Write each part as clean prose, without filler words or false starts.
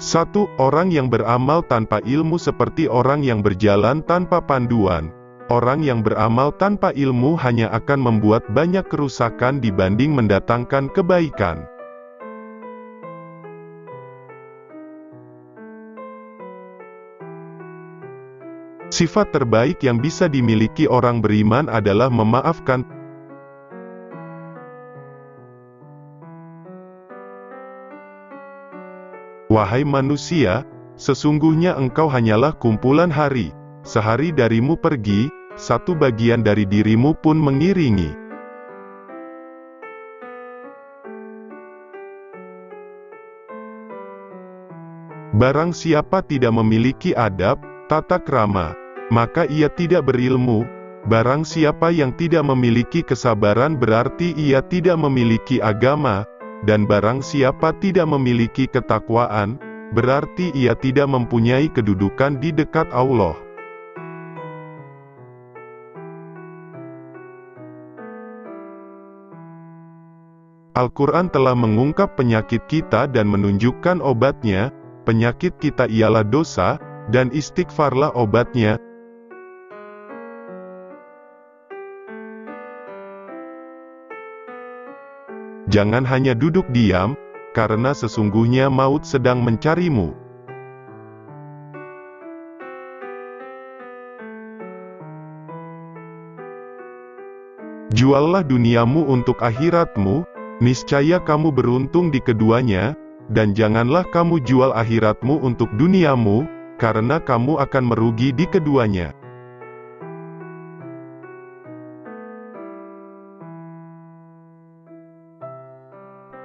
1. Orang yang beramal tanpa ilmu seperti orang yang berjalan tanpa panduan. Orang yang beramal tanpa ilmu hanya akan membuat banyak kerusakan dibanding mendatangkan kebaikan. Sifat terbaik yang bisa dimiliki orang beriman adalah memaafkan. Wahai manusia, sesungguhnya engkau hanyalah kumpulan hari. Sehari darimu pergi, satu bagian dari dirimu pun mengiringi. Barang siapa tidak memiliki adab, tata krama, maka ia tidak berilmu. Barang siapa yang tidak memiliki kesabaran berarti ia tidak memiliki agama. Dan barang siapa tidak memiliki ketakwaan, berarti ia tidak mempunyai kedudukan di dekat Allah. Al-Quran telah mengungkap penyakit kita dan menunjukkan obatnya. Penyakit kita ialah dosa, dan istighfarlah obatnya. Jangan hanya duduk diam, karena sesungguhnya maut sedang mencarimu. Juallah duniamu untuk akhiratmu, niscaya kamu beruntung di keduanya, dan janganlah kamu jual akhiratmu untuk duniamu, karena kamu akan merugi di keduanya.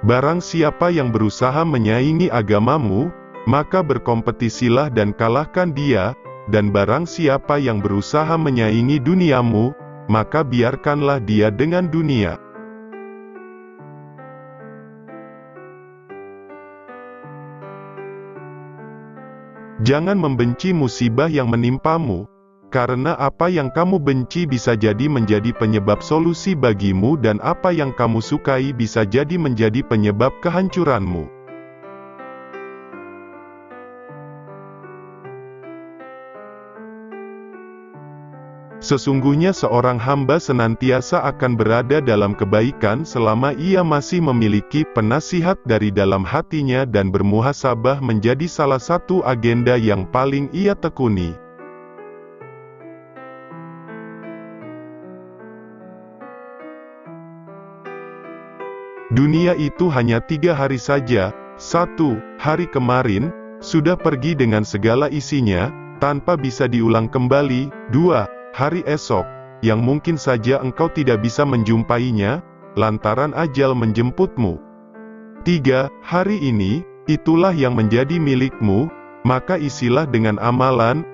Barang siapa yang berusaha menyaingi agamamu, maka berkompetisilah dan kalahkan dia, dan barang siapa yang berusaha menyaingi duniamu, maka biarkanlah dia dengan dunia. Jangan membenci musibah yang menimpamu, karena apa yang kamu benci bisa jadi menjadi penyebab solusi bagimu dan apa yang kamu sukai bisa jadi menjadi penyebab kehancuranmu. Sesungguhnya seorang hamba senantiasa akan berada dalam kebaikan selama ia masih memiliki penasihat dari dalam hatinya dan bermuhasabah menjadi salah satu agenda yang paling ia tekuni. Dunia itu hanya 3 hari saja. 1. Hari kemarin, sudah pergi dengan segala isinya, tanpa bisa diulang kembali. 2. Hari esok, yang mungkin saja engkau tidak bisa menjumpainya, lantaran ajal menjemputmu. 3. Hari ini, itulah yang menjadi milikmu, maka isilah dengan amalan.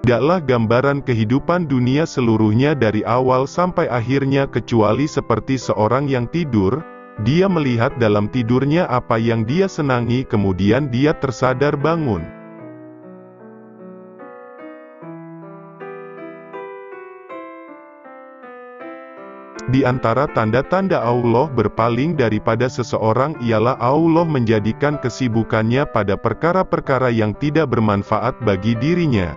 Tidaklah gambaran kehidupan dunia seluruhnya dari awal sampai akhirnya kecuali seperti seorang yang tidur. Dia melihat dalam tidurnya apa yang dia senangi kemudian dia tersadar bangun. Di antara tanda-tanda Allah berpaling daripada seseorang ialah Allah menjadikan kesibukannya pada perkara-perkara yang tidak bermanfaat bagi dirinya.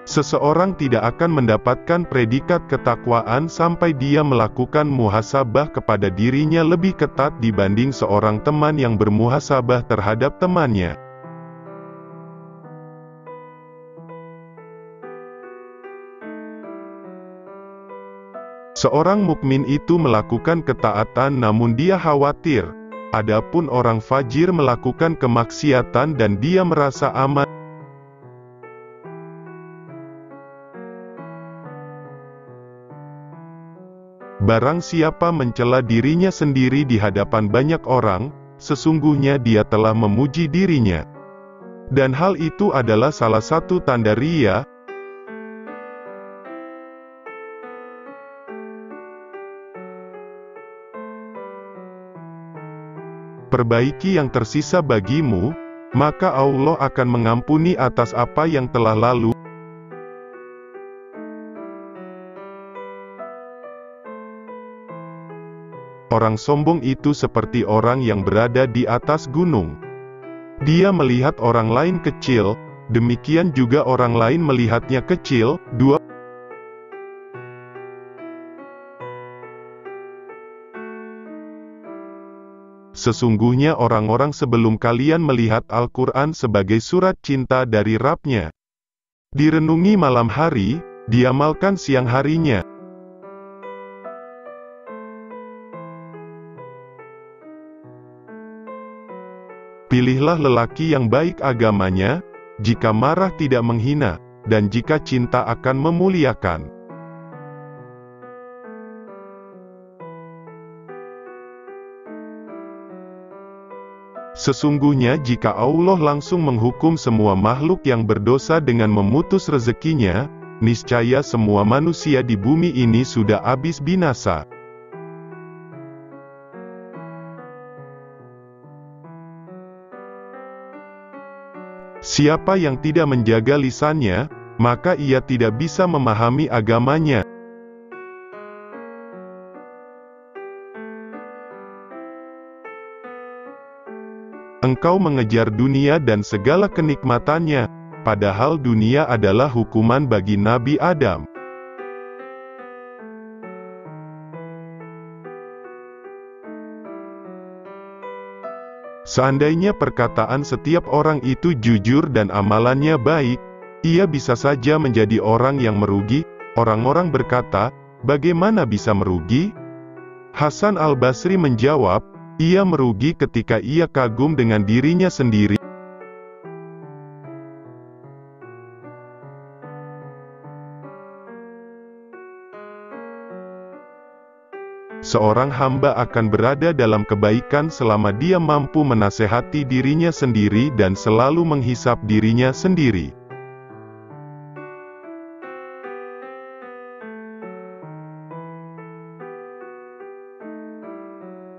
Seseorang tidak akan mendapatkan predikat ketakwaan sampai dia melakukan muhasabah kepada dirinya lebih ketat dibanding seorang teman yang bermuhasabah terhadap temannya. Seorang mukmin itu melakukan ketaatan namun dia khawatir. Adapun orang fajir melakukan kemaksiatan dan dia merasa aman. Barang siapa mencela dirinya sendiri di hadapan banyak orang, sesungguhnya dia telah memuji dirinya. Dan hal itu adalah salah satu tanda riya. Perbaiki yang tersisa bagimu, maka Allah akan mengampuni atas apa yang telah lalu. Orang sombong itu seperti orang yang berada di atas gunung. Dia melihat orang lain kecil, demikian juga orang lain melihatnya kecil. 2 Sesungguhnya orang-orang sebelum kalian melihat Al-Quran sebagai surat cinta dari Rabb-nya. Direnungi malam hari, diamalkan siang harinya. Pilihlah lelaki yang baik agamanya, jika marah tidak menghina, dan jika cinta akan memuliakan. Sesungguhnya jika Allah langsung menghukum semua makhluk yang berdosa dengan memutus rezekinya, niscaya semua manusia di bumi ini sudah habis binasa. Siapa yang tidak menjaga lisannya, maka ia tidak bisa memahami agamanya. Engkau mengejar dunia dan segala kenikmatannya, padahal dunia adalah hukuman bagi Nabi Adam. Seandainya perkataan setiap orang itu jujur dan amalannya baik, ia bisa saja menjadi orang yang merugi. Orang-orang berkata, bagaimana bisa merugi? Hasan al-Basri menjawab, ia merugi ketika ia kagum dengan dirinya sendiri. Seorang hamba akan berada dalam kebaikan selama dia mampu menasehati dirinya sendiri dan selalu menghisap dirinya sendiri.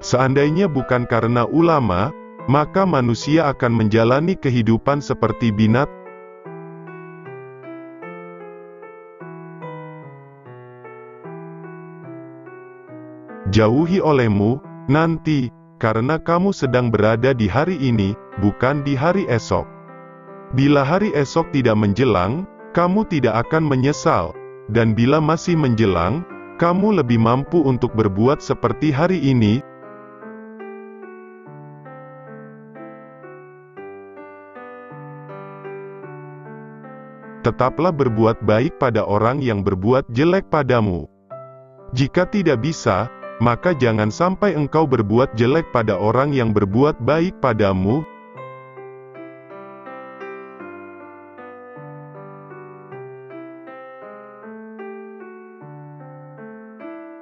Seandainya bukan karena ulama, maka manusia akan menjalani kehidupan seperti binatang. Jauhi olehmu, nanti, karena kamu sedang berada di hari ini, bukan di hari esok. Bila hari esok tidak menjelang, kamu tidak akan menyesal, dan bila masih menjelang, kamu lebih mampu untuk berbuat seperti hari ini. Tetaplah berbuat baik pada orang yang berbuat jelek padamu. Jika tidak bisa, maka jangan sampai engkau berbuat jelek pada orang yang berbuat baik padamu.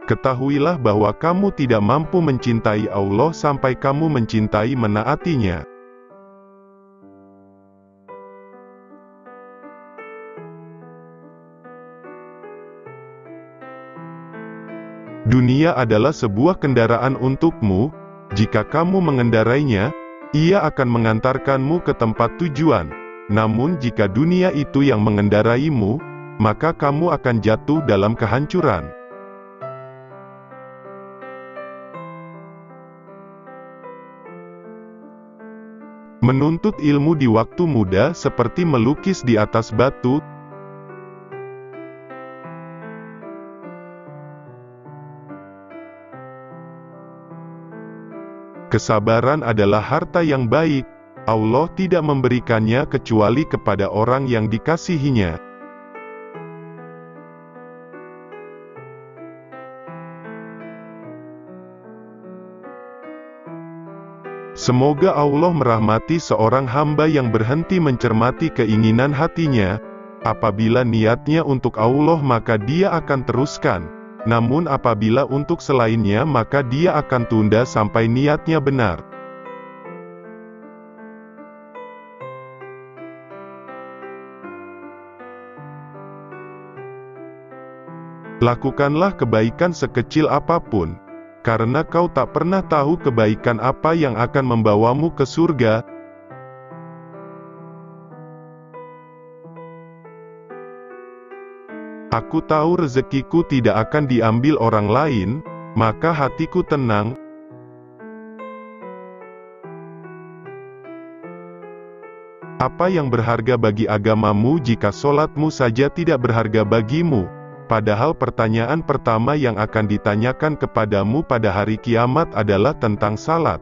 Ketahuilah bahwa kamu tidak mampu mencintai Allah sampai kamu mencintai menaatinya. Dunia adalah sebuah kendaraan untukmu, jika kamu mengendarainya, ia akan mengantarkanmu ke tempat tujuan. Namun jika dunia itu yang mengendaraimu, maka kamu akan jatuh dalam kehancuran. Menuntut ilmu di waktu muda seperti melukis di atas batu. Kesabaran adalah harta yang baik. Allah tidak memberikannya kecuali kepada orang yang dikasihinya. Semoga Allah merahmati seorang hamba yang berhenti mencermati keinginan hatinya. Apabila niatnya untuk Allah maka dia akan teruskan. Namun apabila untuk selainnya maka dia akan tunda sampai niatnya benar. Lakukanlah kebaikan sekecil apapun, karena kau tak pernah tahu kebaikan apa yang akan membawamu ke surga. Aku tahu rezekiku tidak akan diambil orang lain, maka hatiku tenang. Apa yang berharga bagi agamamu jika solatmu saja tidak berharga bagimu? Padahal pertanyaan pertama yang akan ditanyakan kepadamu pada hari kiamat adalah tentang salat.